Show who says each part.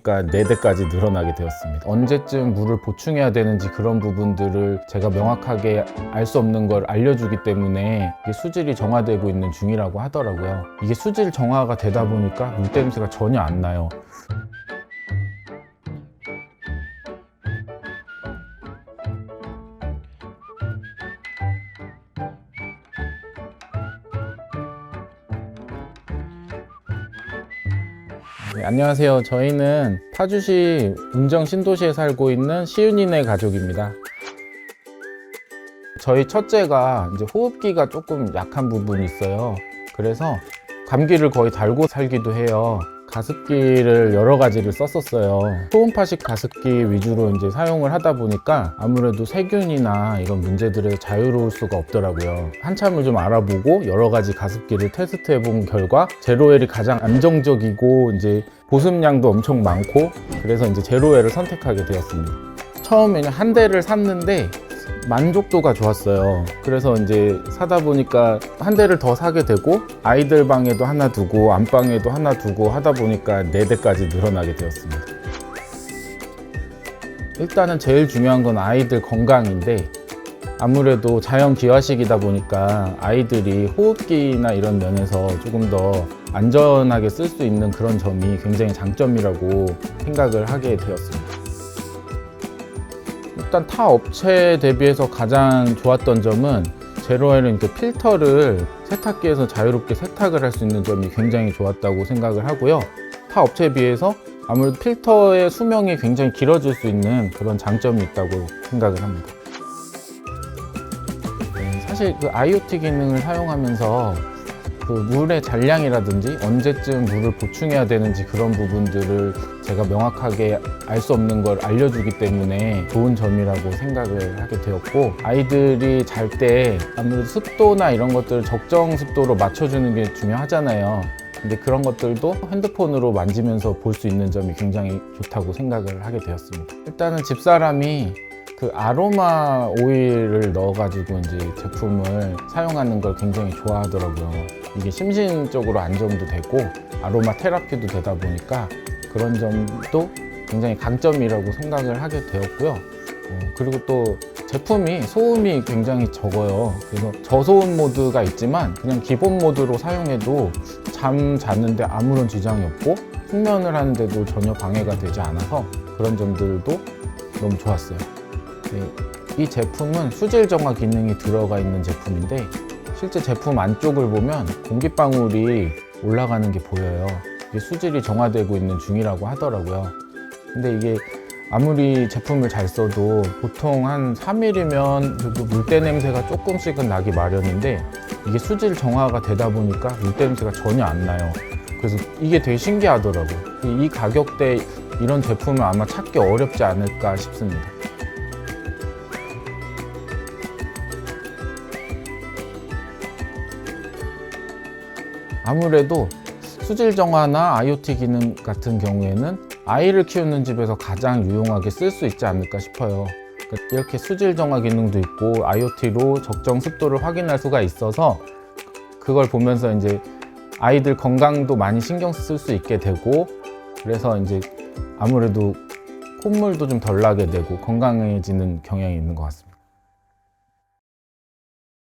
Speaker 1: 보니까 4대까지 늘어나게 되었습니다. 언제쯤 물을 보충해야 되는지 그런 부분들을 제가 명확하게 알 수 없는 걸 알려주기 때문에 이게 수질이 정화되고 있는 중이라고 하더라고요. 이게 수질 정화가 되다 보니까 물때 냄새가 전혀 안 나요. 네, 안녕하세요. 저희는 파주시 운정 신도시에 살고 있는 시윤이네 가족입니다. 저희 첫째가 이제 호흡기가 조금 약한 부분이 있어요. 그래서 감기를 거의 달고 살기도 해요. 가습기를 여러 가지를 썼었어요. 초음파식 가습기 위주로 이제 사용을 하다 보니까 아무래도 세균이나 이런 문제들에 자유로울 수가 없더라고요. 한참을 좀 알아보고 여러 가지 가습기를 테스트해 본 결과 제로웰이 가장 안정적이고 이제 보습량도 엄청 많고 그래서 이제 제로웰을 선택하게 되었습니다. 처음에는 한 대를 샀는데 만족도가 좋았어요. 그래서 이제 사다 보니까 한 대를 더 사게 되고 아이들 방에도 하나 두고 안방에도 하나 두고 하다 보니까 4대까지 늘어나게 되었습니다. 일단은 제일 중요한 건 아이들 건강인데 아무래도 자연 기화식이다 보니까 아이들이 호흡기나 이런 면에서 조금 더 안전하게 쓸 수 있는 그런 점이 굉장히 장점이라고 생각을 하게 되었습니다. 일단 타 업체 대비해서 가장 좋았던 점은 제로웰은 그 필터를 세탁기에서 자유롭게 세탁을 할 수 있는 점이 굉장히 좋았다고 생각을 하고요. 타 업체에 비해서 아무래도 필터의 수명이 굉장히 길어질 수 있는 그런 장점이 있다고 생각을 합니다. 사실 그 IoT 기능을 사용하면서 그 물의 잔량이라든지 언제쯤 물을 보충해야 되는지 그런 부분들을 제가 명확하게 알 수 없는 걸 알려주기 때문에 좋은 점이라고 생각을 하게 되었고, 아이들이 잘 때 아무래도 습도나 이런 것들을 적정 습도로 맞춰주는 게 중요하잖아요. 근데 그런 것들도 핸드폰으로 만지면서 볼 수 있는 점이 굉장히 좋다고 생각을 하게 되었습니다. 일단은 집사람이 그 아로마 오일을 넣어가지고 이제 제품을 사용하는 걸 굉장히 좋아하더라고요. 이게 심신적으로 안정도 되고 아로마 테라피도 되다 보니까 그런 점도 굉장히 강점이라고 생각을 하게 되었고요. 그리고 또 제품이 소음이 굉장히 적어요. 그래서 저소음 모드가 있지만 그냥 기본 모드로 사용해도 잠 자는데 아무런 지장이 없고 숙면을 하는데도 전혀 방해가 되지 않아서 그런 점들도 너무 좋았어요. 네, 이 제품은 수질 정화 기능이 들어가 있는 제품인데 실제 제품 안쪽을 보면 공기방울이 올라가는 게 보여요. 이게 수질이 정화되고 있는 중이라고 하더라고요. 근데 이게 아무리 제품을 잘 써도 보통 한 3일이면 그래도 물때 냄새가 조금씩은 나기 마련인데 이게 수질 정화가 되다 보니까 물때 냄새가 전혀 안 나요. 그래서 이게 되게 신기하더라고요. 이 가격대에 이런 제품을 아마 찾기 어렵지 않을까 싶습니다. 아무래도 수질 정화나 IoT 기능 같은 경우에는 아이를 키우는 집에서 가장 유용하게 쓸 수 있지 않을까 싶어요. 이렇게 수질 정화 기능도 있고 IoT로 적정 습도를 확인할 수가 있어서 그걸 보면서 이제 아이들 건강도 많이 신경 쓸 수 있게 되고, 그래서 이제 아무래도 콧물도 좀 덜 나게 되고 건강해지는 경향이 있는 것 같습니다.